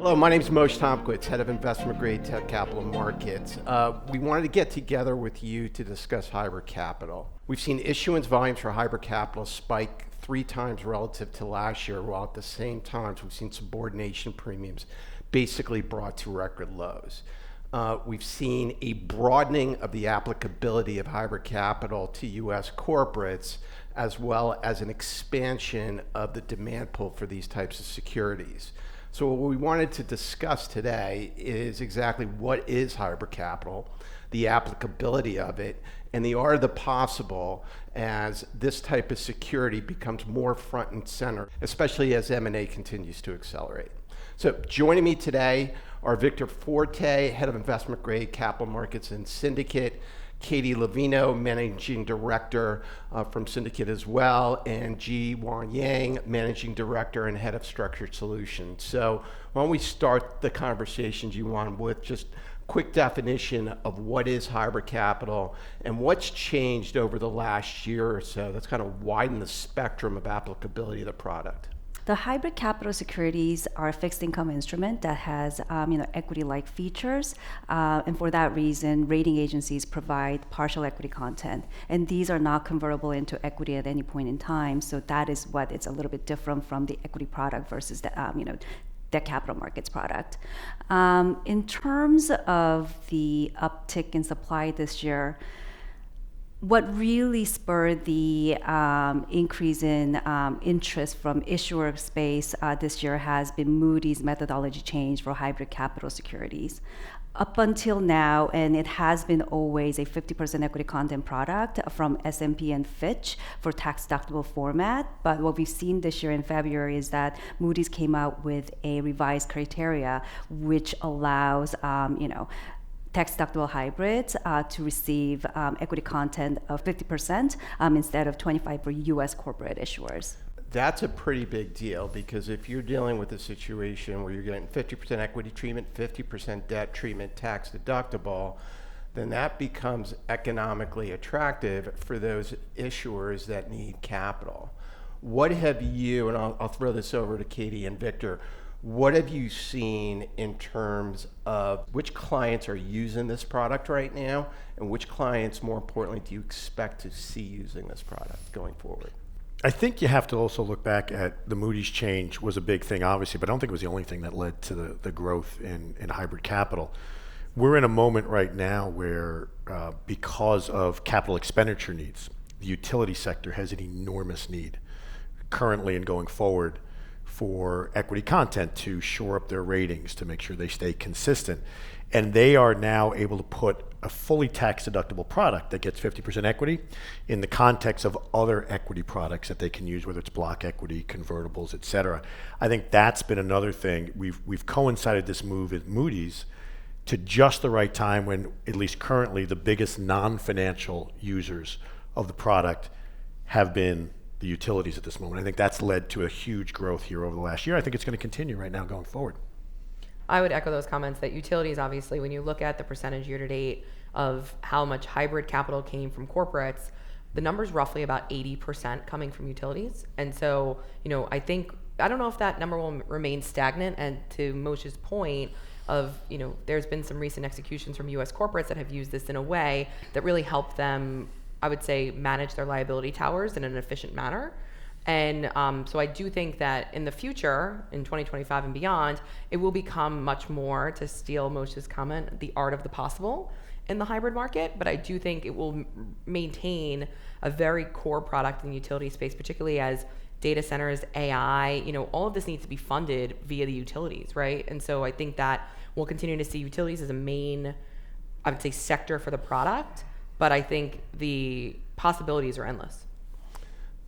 Hello, my name is Moshe Tomkowitz, head of investment grade tech capital markets. We wanted to get together with you to discuss hybrid capital. We've seen issuance volumes for hybrid capital spike 3 times relative to last year, while at the same time we've seen subordination premiums basically brought to record lows. We've seen a broadening of the applicability of hybrid capital to U.S. corporates, as well as an expansion of the demand pool for these types of securities. So what we wanted to discuss today is exactly what is hybrid capital, the applicability of it, and the art of the possible as this type of security becomes more front and center, especially as M&A continues to accelerate. So joining me today are Victor Forte, head of investment grade capital markets and syndicate, Katie Levino, managing director from Syndicate as well, and Ji Wan Yang, managing director and head of structured solutions. So why don't we start the conversation, Ji Wan, with just quick definition of what is hybrid capital and what's changed over the last year or so that's kind of widened the spectrum of applicability of the product. The hybrid capital securities are a fixed income instrument that has equity-like features, and for that reason, rating agencies provide partial equity content, and these are not convertible into equity at any point in time. So that is what it's a little bit different from the equity product versus the debt capital markets product. In terms of the uptick in supply this year, what really spurred the increase in interest from issuer space this year has been Moody's methodology change for hybrid capital securities. Up until now, and it has been always a 50% equity content product from S&P and Fitch for tax-deductible format. But what we've seen this year in February is that Moody's came out with a revised criteria which allows, tax-deductible hybrids to receive equity content of 50% instead of 25% for U.S. corporate issuers. That's a pretty big deal, because if you're dealing with a situation where you're getting 50% equity treatment, 50% debt treatment, tax deductible, then that becomes economically attractive for those issuers that need capital. What have you, and I'll throw this over to Katie and Victor, what have you seen in terms of which clients are using this product right now, and which clients, more importantly, do you expect to see using this product going forward? I think you have to also look back at the Moody's change was a big thing, obviously, but I don't think it was the only thing that led to the growth in hybrid capital. We're in a moment right now where, because of capital expenditure needs, the utility sector has an enormous need currently and going forward for equity content to shore up their ratings, to make sure they stay consistent. And they are now able to put a fully tax-deductible product that gets 50% equity in the context of other equity products that they can use, whether it's block equity, convertibles, et cetera. I think that's been another thing. We've coincided this move at Moody's to just the right time when, at least currently, the biggest non-financial users of the product have been the utilities at this moment. I think that's led to a huge growth here over the last year. I think it's going to continue right now going forward. I would echo those comments that utilities, obviously, when you look at the percentage year to date of how much hybrid capital came from corporates, the number's roughly about 80% coming from utilities. And so, I don't know if that number will remain stagnant. And to Moshe's point of, there's been some recent executions from US corporates that have used this in a way that really helped them, I would say, manage their liability towers in an efficient manner. And so I do think that in the future, in 2025 and beyond, it will become much more, to steal Moshe's comment, the art of the possible in the hybrid market. But I do think it will maintain a very core product in the utility space, particularly as data centers, AI, all of this needs to be funded via the utilities, right? And so I think that we'll continue to see utilities as a main, I would say, sector for the product. But I think the possibilities are endless.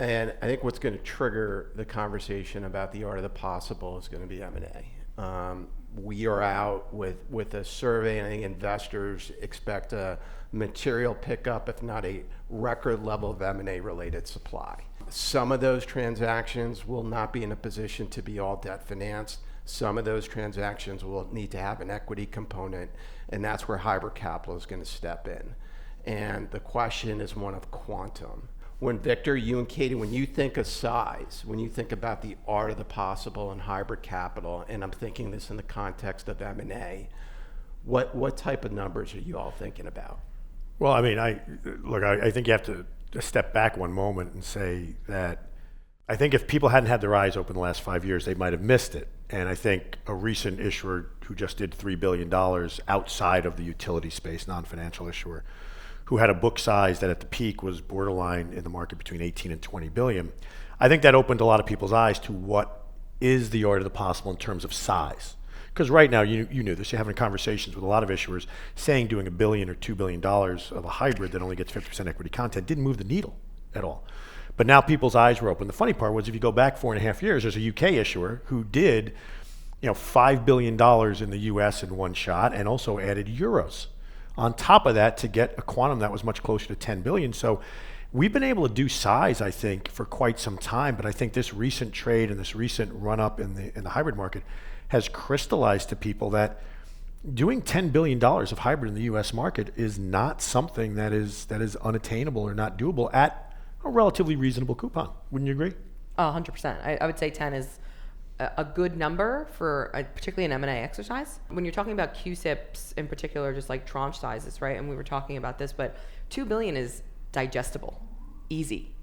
And I think what's going to trigger the conversation about the art of the possible is going to be M&A. We are out with a survey, and I think investors expect a material pickup, if not a record level of M&A related supply. Some of those transactions will not be in a position to be all debt financed. Some of those transactions will need to have an equity component, and that's where hybrid capital is going to step in. And the question is one of quantum. When Victor, you and Katie, when you think of size, when you think about the art of the possible in hybrid capital, and I'm thinking this in the context of M&A, what type of numbers are you all thinking about? Well, I mean, I think you have to step back one moment and say that I think if people hadn't had their eyes open the last 5 years, they might have missed it. And I think a recent issuer who just did $3 billion outside of the utility space, non-financial issuer, who had a book size that at the peak was borderline in the market between 18 and 20 billion, I think that opened a lot of people's eyes to what is the art of the possible in terms of size. Because right now, you knew this, you're having conversations with a lot of issuers saying doing $1 billion or $2 billion of a hybrid that only gets 50% equity content didn't move the needle at all. But now people's eyes were open. The funny part was if you go back 4.5 years, there's a UK issuer who did $5 billion in the US in one shot and also added euros on top of that to get a quantum that was much closer to 10 billion. So we've been able to do size, I think, for quite some time. But I think this recent trade and this recent run up in the hybrid market has crystallized to people that doing $10 billion of hybrid in the US market is not something that is unattainable or not doable at a relatively reasonable coupon. Wouldn't you agree? 100%. I would say 10 is a good number for particularly an M&A exercise. When you're talking about QSIPs in particular, just like tranche sizes, right? And we were talking about this, but 2 billion is digestible, easy.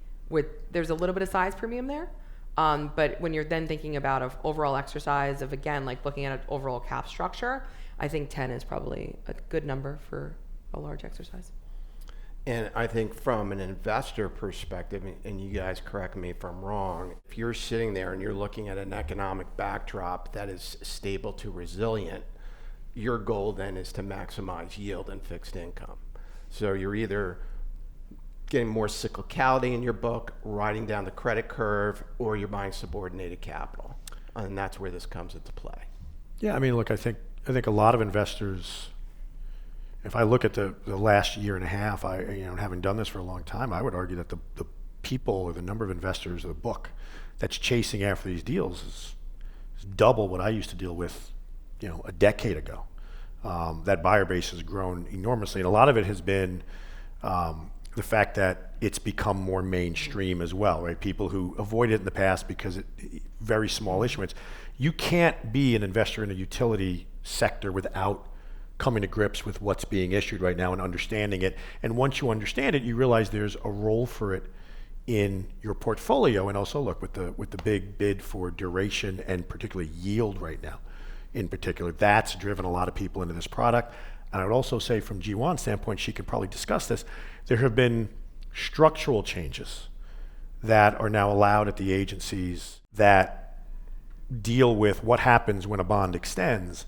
There's a little bit of size premium there. But when you're then thinking about an overall exercise of, again, like looking at an overall cap structure, I think 10 is probably a good number for a large exercise. And I think from an investor perspective, and you guys correct me if I'm wrong, if you're sitting there and you're looking at an economic backdrop that is stable to resilient, your goal then is to maximize yield and fixed income. So you're either getting more cyclicality in your book, riding down the credit curve, or you're buying subordinated capital. And that's where this comes into play. Yeah, I mean, look, I think a lot of investors, if I look at the last year and a half, having done this for a long time, I would argue that the people or the number of investors of the book that's chasing after these deals is double what I used to deal with, a decade ago. That buyer base has grown enormously, and a lot of it has been the fact that it's become more mainstream as well, right? People who avoided it in the past because very small issuance. You can't be an investor in a utility sector without coming to grips with what's being issued right now and understanding it. And once you understand it, you realize there's a role for it in your portfolio. And also, look, with the big bid for duration and particularly yield right now, in particular, that's driven a lot of people into this product. And I would also say, from Jiwon's standpoint, she could probably discuss this. There have been structural changes that are now allowed at the agencies that deal with what happens when a bond extends.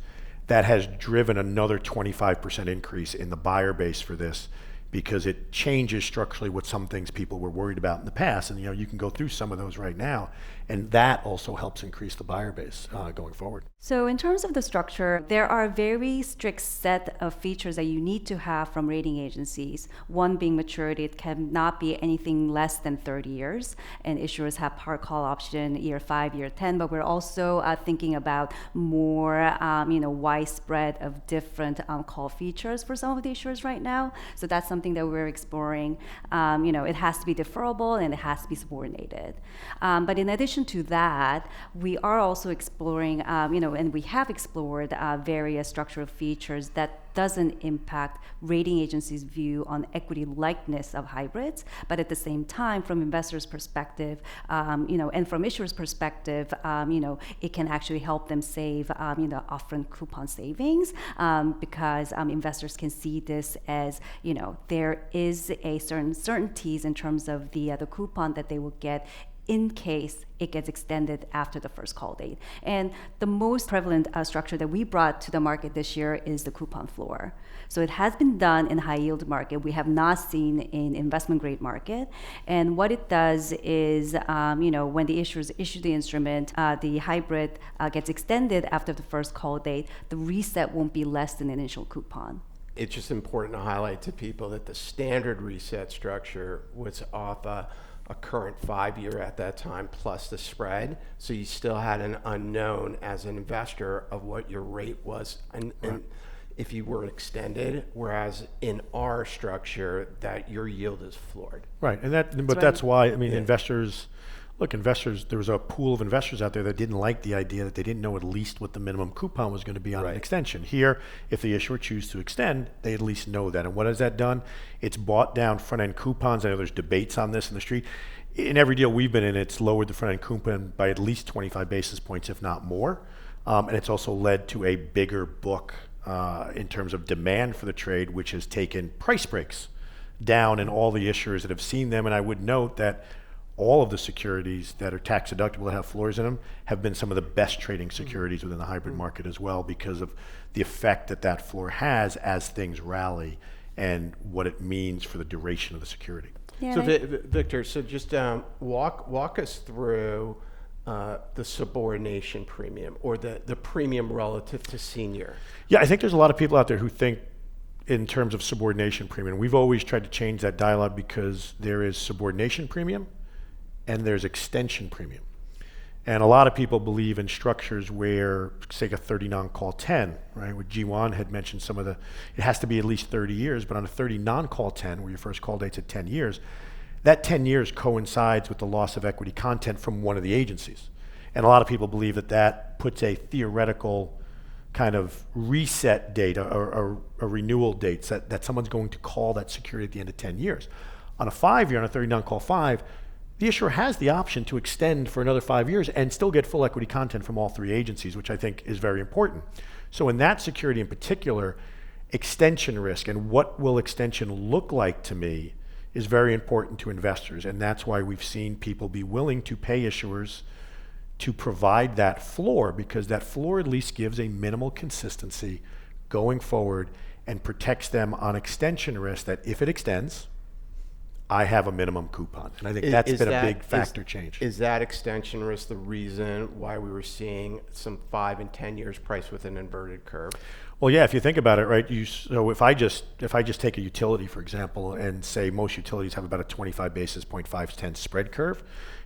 That has driven another 25% increase in the buyer base for this, because it changes structurally what some things people were worried about in the past. And you can go through some of those right now, and that also helps increase the buyer base going forward. So in terms of the structure, there are a very strict set of features that you need to have from rating agencies. One being maturity. It cannot be anything less than 30 years, and issuers have par call option year 5, year 10, but we're also thinking about more widespread of different call features for some of the issuers right now. So that's something that we're exploring. It has to be deferrable and it has to be subordinated. But in addition to that, we are also exploring, and we have explored various structural features that doesn't impact rating agencies' view on equity likeness of hybrids, but at the same time, from investors' perspective, and from issuers' perspective, it can actually help them save, upfront coupon savings, because investors can see this as, there is a certain certainties in terms of the coupon that they will get in case it gets extended after the first call date. And the most prevalent structure that we brought to the market this year is the coupon floor. So it has been done in high yield market. We have not seen in investment grade market. And what it does is, when the issuers issue the instrument, the hybrid gets extended after the first call date, the reset won't be less than the initial coupon. It's just important to highlight to people that the standard reset structure was off a current 5-year at that time plus the spread, so you still had an unknown as an investor of what your rate was. And if you were extended, whereas in our structure, that your yield is floored. Right, and that's why, I mean, investors, there was a pool of investors out there that didn't like the idea that they didn't know at least what the minimum coupon was going to be on an extension. Here, if the issuer chooses to extend, they at least know that. And what has that done? It's bought down front-end coupons. I know there's debates on this in the street. In every deal we've been in, it's lowered the front-end coupon by at least 25 basis points, if not more. And it's also led to a bigger book in terms of demand for the trade, which has taken price breaks down in all the issuers that have seen them. And I would note that all of the securities that are tax deductible that have floors in them have been some of the best trading securities within the hybrid market as well, because of the effect that that floor has as things rally and what it means for the duration of the security. Yeah, So Victor, so just walk us through the subordination premium, or the premium relative to senior. Yeah, I think there's a lot of people out there who think in terms of subordination premium. We've always tried to change that dialogue, because there is subordination premium and there's extension premium. And a lot of people believe in structures where, say, a 30 non-call 10, right? What Jiwan had mentioned, it has to be at least 30 years, but on a 30 non-call 10, where your first call date's at 10 years, that 10 years coincides with the loss of equity content from one of the agencies. And a lot of people believe that that puts a theoretical kind of reset date or a renewal date that someone's going to call that security at the end of 10 years. On a 5-year, on a 30 non-call 5, the issuer has the option to extend for another 5 years and still get full equity content from all three agencies, which I think is very important. So in that security in particular, extension risk and what will extension look like to me is very important to investors. And that's why we've seen people be willing to pay issuers to provide that floor, because that floor at least gives a minimal consistency going forward and protects them on extension risk, that if it extends, I have a minimum coupon. And I think that's been a big factor change. Is that extension risk the reason why we were seeing some 5 and 10 years priced with an inverted curve? Well, yeah, if you think about it, right, so if I just take a utility, for example, and say most utilities have about a 25 basis point 5-10 spread curve,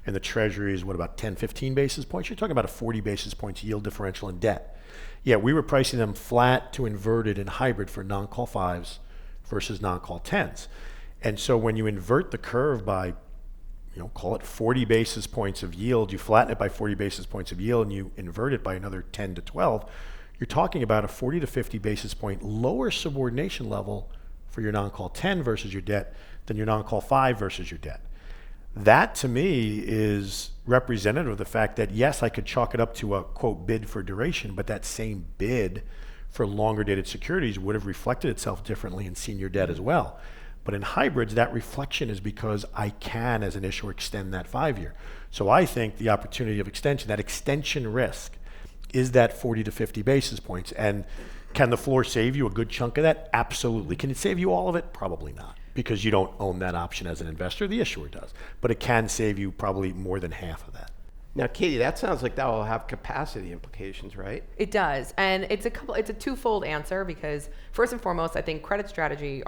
and the treasury is about 10, 15 basis points, you're talking about a 40 basis points yield differential in debt. Yeah, we were pricing them flat to inverted and hybrid for non-call 5s versus non-call 10s. And so when you invert the curve by, call it 40 basis points of yield, you flatten it by 40 basis points of yield, and you invert it by another 10 to 12, you're talking about a 40 to 50 basis point lower subordination level for your non-call 10 versus your debt than your non-call 5 versus your debt. That, to me, is representative of the fact that, yes, I could chalk it up to a, quote, bid for duration, but that same bid for longer dated securities would have reflected itself differently in senior debt as well. But in hybrids, that reflection is because I can, as an issuer, extend that 5-year. So I think the opportunity of extension, that extension risk, is that 40 to 50 basis points. And can the floor save you a good chunk of that? Absolutely. Can it save you all of it? Probably not, because you don't own that option as an investor. The issuer does. But it can save you probably more than half of that. Now, Katie, that sounds like that will have capacity implications, right? It does. And it's a twofold answer, because first and foremost, I think our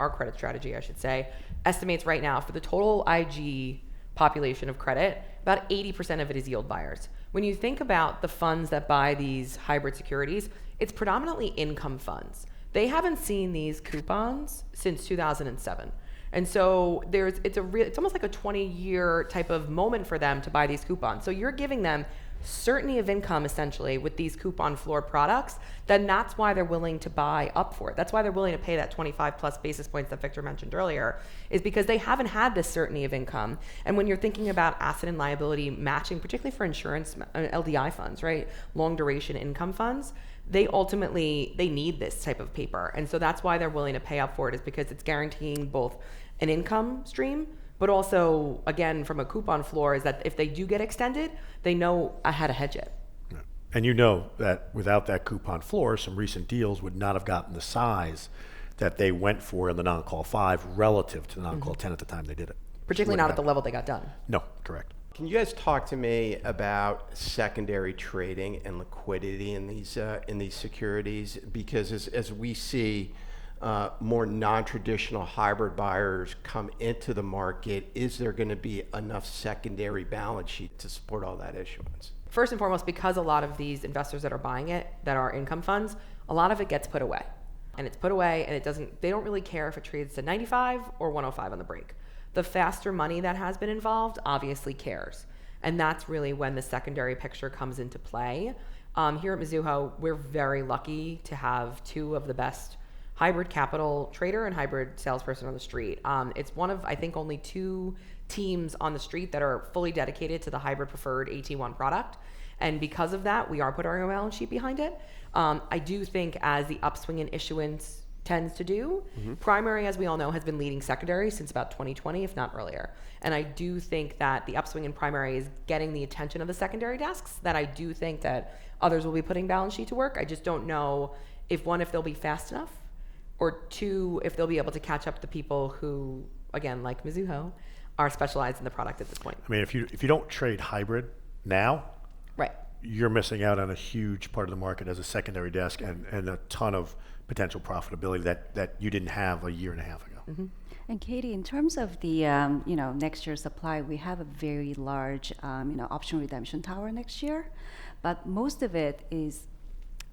credit strategy, I should say, estimates right now for the total IG population of credit, about 80% of it is yield buyers. When you think about the funds that buy these hybrid securities, it's predominantly income funds. They haven't seen these coupons since 2007. And so it's almost like a 20-year type of moment for them to buy these coupons. So you're giving them certainty of income essentially with these coupon floor products. Then that's why they're willing to buy up for it. That's why they're willing to pay that 25 plus basis points that Victor mentioned earlier, is because they haven't had this certainty of income. And when you're thinking about asset and liability matching, particularly for insurance, LDI funds, right? Long duration income funds, they need this type of paper. And so that's why they're willing to pay up for it, is because it's guaranteeing both an income stream, but also, again, from a coupon floor, is that if they do get extended, they know I had to hedge it. And you know that without that coupon floor, some recent deals would not have gotten the size that they went for in the non-call 5 relative to the non-call 10 at the time they did it. Particularly not at the level they got done. No, correct. Can you guys talk to me about secondary trading and liquidity in these securities? Because as we see more non-traditional hybrid buyers come into the market, is there going to be enough secondary balance sheet to support all that issuance? First and foremost, because a lot of these investors that are buying it, that are income funds, a lot of it gets put away. and it's put away, and they don't really care if it trades to 95 or 105 on the break. The faster money that has been involved obviously cares. And that's really when the secondary picture comes into play. Here at Mizuho, we're very lucky to have two of the best hybrid capital trader and hybrid salesperson on the street. It's one of, I think, only two teams on the street that are fully dedicated to the hybrid preferred AT1 product. And because of that, we are putting our balance sheet behind it. I do think as the upswing in issuance tends to do, primary, as we all know, has been leading secondary since about 2020, if not earlier. And I do think that the upswing in primary is getting the attention of the secondary desks, that I do think that others will be putting balance sheet to work. I just don't know if they'll be fast enough, or two, if they'll be able to catch up to people who, again, like Mizuho, are specialized in the product at this point. I mean, if you don't trade hybrid now, Right. you're missing out on a huge part of the market as a secondary desk and a ton of potential profitability that you didn't have a year and a half ago. And Katie, in terms of the next year's supply, we have a very large option redemption tower next year, but most of it is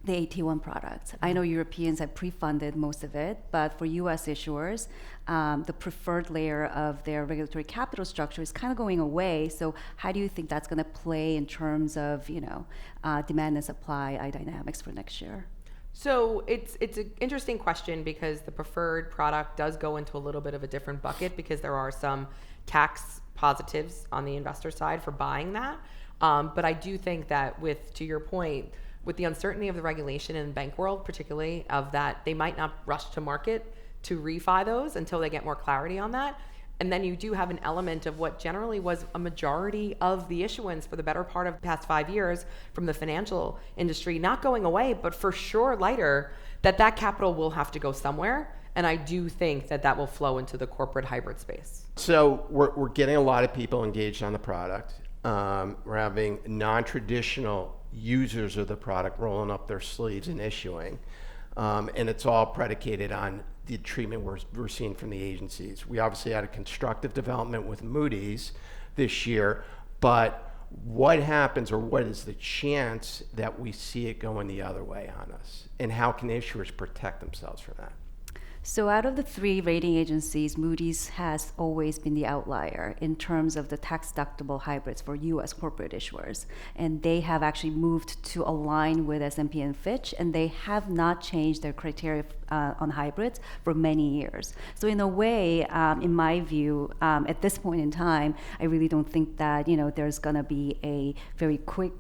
the AT1 products. I know Europeans have pre-funded most of it, but for US issuers, the preferred layer of their regulatory capital structure is kind of going away. So how do you think that's going to play in terms of demand and supply dynamics for next year? So it's an interesting question, because the preferred product does go into a little bit of a different bucket, because there are some tax positives on the investor side for buying that. But I do think that to your point, with the uncertainty of the regulation in the bank world, particularly of that, they might not rush to market to refi those until they get more clarity on that. And then you do have an element of what generally was a majority of the issuance for the better part of the past 5 years from the financial industry, not going away, but for sure lighter, that capital will have to go somewhere. And I do think that will flow into the corporate hybrid space. So we're getting a lot of people engaged on the product. We're having non-traditional users of the product rolling up their sleeves and issuing. And it's all predicated on the treatment we're seeing from the agencies. We obviously had a constructive development with Moody's this year, but what happens, or what is the chance that we see it going the other way on us? And how can issuers protect themselves from that? So out of the three rating agencies, Moody's has always been the outlier in terms of the tax-deductible hybrids for U.S. corporate issuers. And they have actually moved to align with S&P and Fitch, and they have not changed their criteria on hybrids for many years. So in a way, in my view, at this point in time, I really don't think that there's going to be a very quick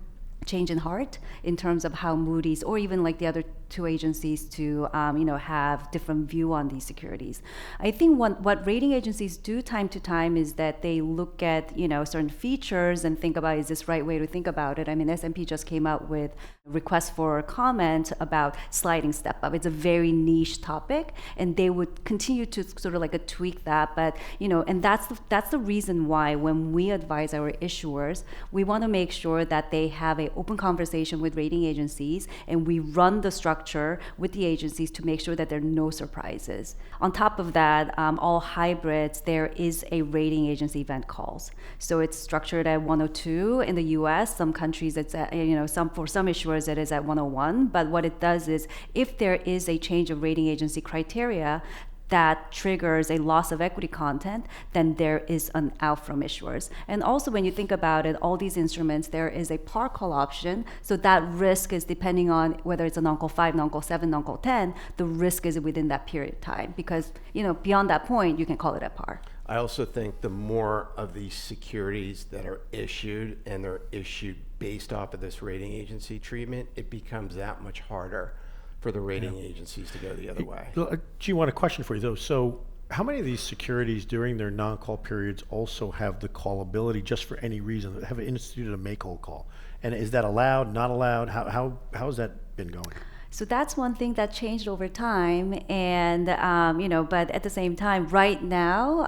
change in heart in terms of how Moody's, or even like the other two agencies, to have different view on these securities. I think what rating agencies do time to time is that they look at certain features and think about, is this right way to think about it? I mean, S&P just came out with a request for comment about sliding step up. It's a very niche topic, and they would continue to sort of like tweak that. But and that's the reason why when we advise our issuers, we want to make sure that they have an open conversation with rating agencies, and we run the structure with the agencies to make sure that there are no surprises. On top of that, all hybrids, there is a rating agency event calls. So it's structured at 102 in the US. Some countries it's at, for some issuers it is at 101. But what it does is, if there is a change of rating agency criteria that triggers a loss of equity content, then there is an out from issuers. And also, when you think about it, all these instruments, there is a par call option. So that risk is depending on whether it's a non-call 5, non-call 7, non-call 10, the risk is within that period of time. Because beyond that point, you can call it at par. I also think the more of these securities that are issued, and they're issued based off of this rating agency treatment, it becomes that much harder for the rating agencies to go the other way. Gee, one question for you though. So how many of these securities during their non-call periods also have the callability just for any reason, have instituted a make-whole call? And is that allowed, not allowed? How has that been going? So that's one thing that changed over time, and but at the same time, right now,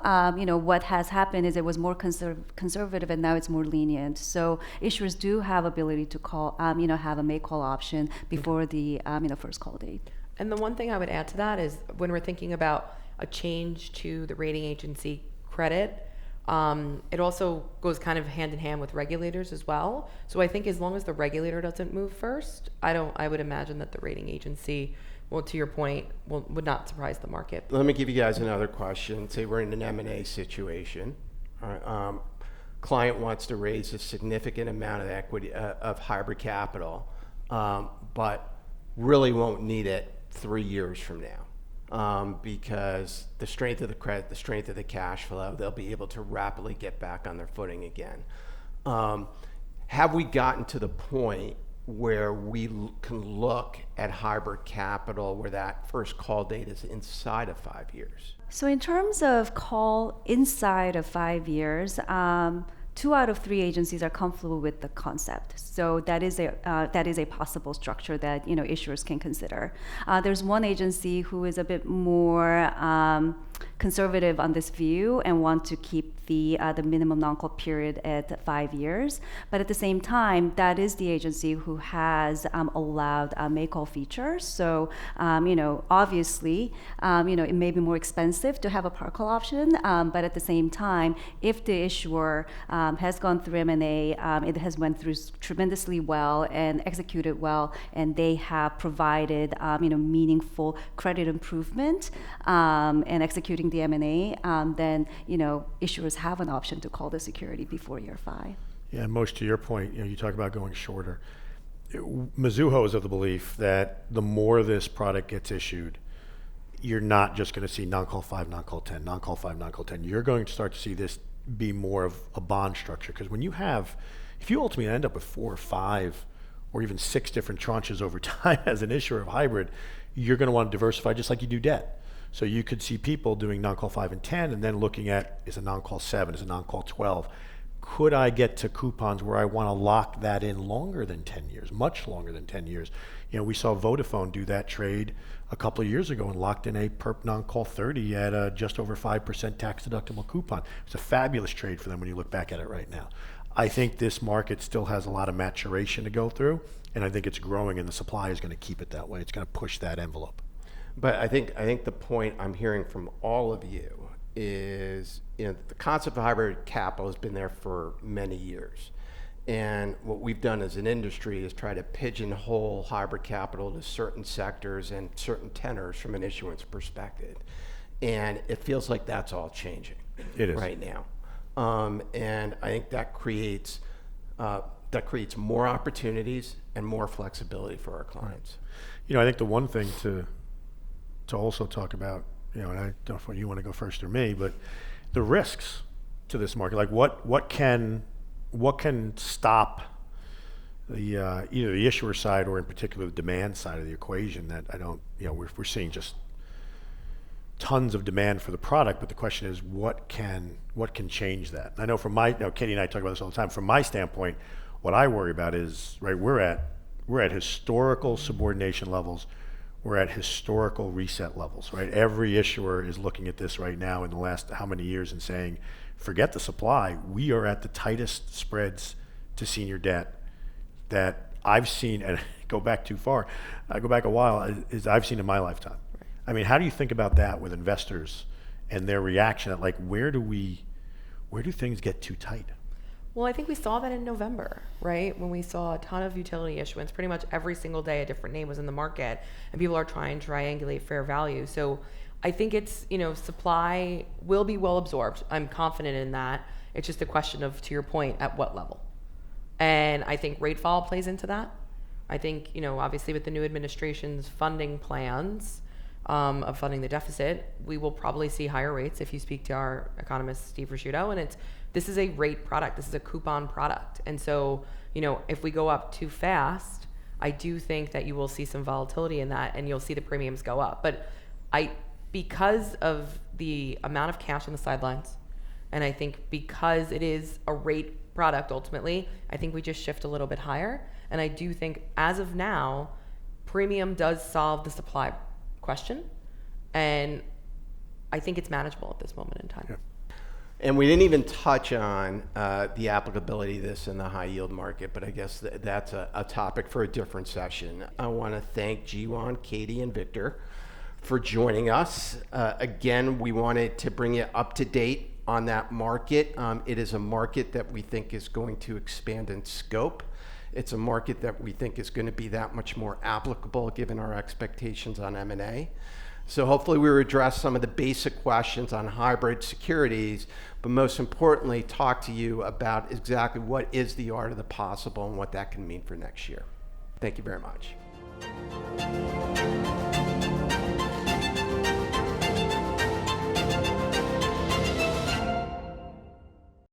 what has happened is it was more conservative, and now it's more lenient. So issuers do have ability to call, have a make call option before the first call date. And the one thing I would add to that is, when we're thinking about a change to the rating agency credit, it also goes kind of hand in hand with regulators as well. So I think as long as the regulator doesn't move first, I would imagine that the rating agency well, to your point, would not surprise the market. Let me give you guys another question. Say we're in an M&A situation. Client wants to raise a significant amount of equity, of hybrid capital, but really won't need it 3 years from now. Because the strength of the credit, the strength of the cash flow, they'll be able to rapidly get back on their footing again. Have we gotten to the point where we can look at hybrid capital where that first call date is inside of 5 years? So in terms of call inside of 5 years, 2 out of 3 agencies are comfortable with the concept. So that is a possible structure that issuers can consider. There's one agency who is a bit more conservative on this view and want to keep the minimum non-call period at 5 years. But at the same time, that is the agency who has allowed make-call features. So obviously, it may be more expensive to have a par call option, but at the same time, if the issuer has gone through M&A, it has went through tremendously well and executed well, and they have provided meaningful credit improvement and executing the M&A, then issuers have an option to call the security before year 5. Yeah, and most to your point, you talk about going shorter. Mizuho is of the belief that the more this product gets issued, you're not just going to see non-call 5, non-call 10, non-call 5, non-call 10. You're going to start to see this be more of a bond structure, because if you ultimately end up with 4 or 5 or even 6 different tranches over time as an issuer of hybrid, you're going to want to diversify just like you do debt. So you could see people doing non-call 5 and 10 and then looking at, is a non-call 7, is a non-call 12? Could I get to coupons where I want to lock that in longer than 10 years, much longer than 10 years? We saw Vodafone do that trade a couple of years ago and locked in a perp non-call 30 at just over 5% tax deductible coupon. It's a fabulous trade for them when you look back at it right now. I think this market still has a lot of maturation to go through, and I think it's growing, and the supply is going to keep it that way. It's going to push that envelope. But I think the point I'm hearing from all of you is, the concept of hybrid capital has been there for many years. And what we've done as an industry is try to pigeonhole hybrid capital to certain sectors and certain tenors from an issuance perspective. And it feels like that's all changing. It is. Right now. And I think that creates more opportunities and more flexibility for our clients. Right. I think the one thing to also talk about, and I don't know if you want to go first or me, but the risks to this market, like what can stop the either the issuer side or in particular the demand side of the equation that we're seeing just tons of demand for the product, but the question is what can change that? And I know from Katie and I talk about this all the time. From my standpoint, what I worry about is we're at historical subordination levels. We're at historical reset levels, right? Every issuer is looking at this right now in the last how many years and saying, forget the supply. We are at the tightest spreads to senior debt that I've seen, and go back too far, I go back a while, is I've seen in my lifetime. Right. I mean, how do you think about that with investors and their reaction at where do things get too tight? Well, I think we saw that in November, right? When we saw a ton of utility issuance, pretty much every single day a different name was in the market, and people are trying to triangulate fair value. So I think it's, supply will be well absorbed. I'm confident in that. It's just a question of, to your point, at what level. And I think rate fall plays into that. I think, obviously with the new administration's funding plans of funding the deficit, we will probably see higher rates if you speak to our economist, Steve Rasciuto, and this is a rate product. This is a coupon product. And so, if we go up too fast, I do think that you will see some volatility in that and you'll see the premiums go up. But because of the amount of cash on the sidelines, and I think because it is a rate product ultimately, I think we just shift a little bit higher. And I do think as of now, premium does solve the supply question. And I think it's manageable at this moment in time. Yeah. And we didn't even touch on the applicability of this in the high yield market, but I guess that's a topic for a different session. I want to thank Jiwon, Katie, and Victor for joining us. Again, we wanted to bring you up to date on that market. It is a market that we think is going to expand in scope. It's a market that we think is going to be that much more applicable given our expectations on M&A. So hopefully we will address some of the basic questions on hybrid securities, but most importantly, talk to you about exactly what is the art of the possible and what that can mean for next year. Thank you very much.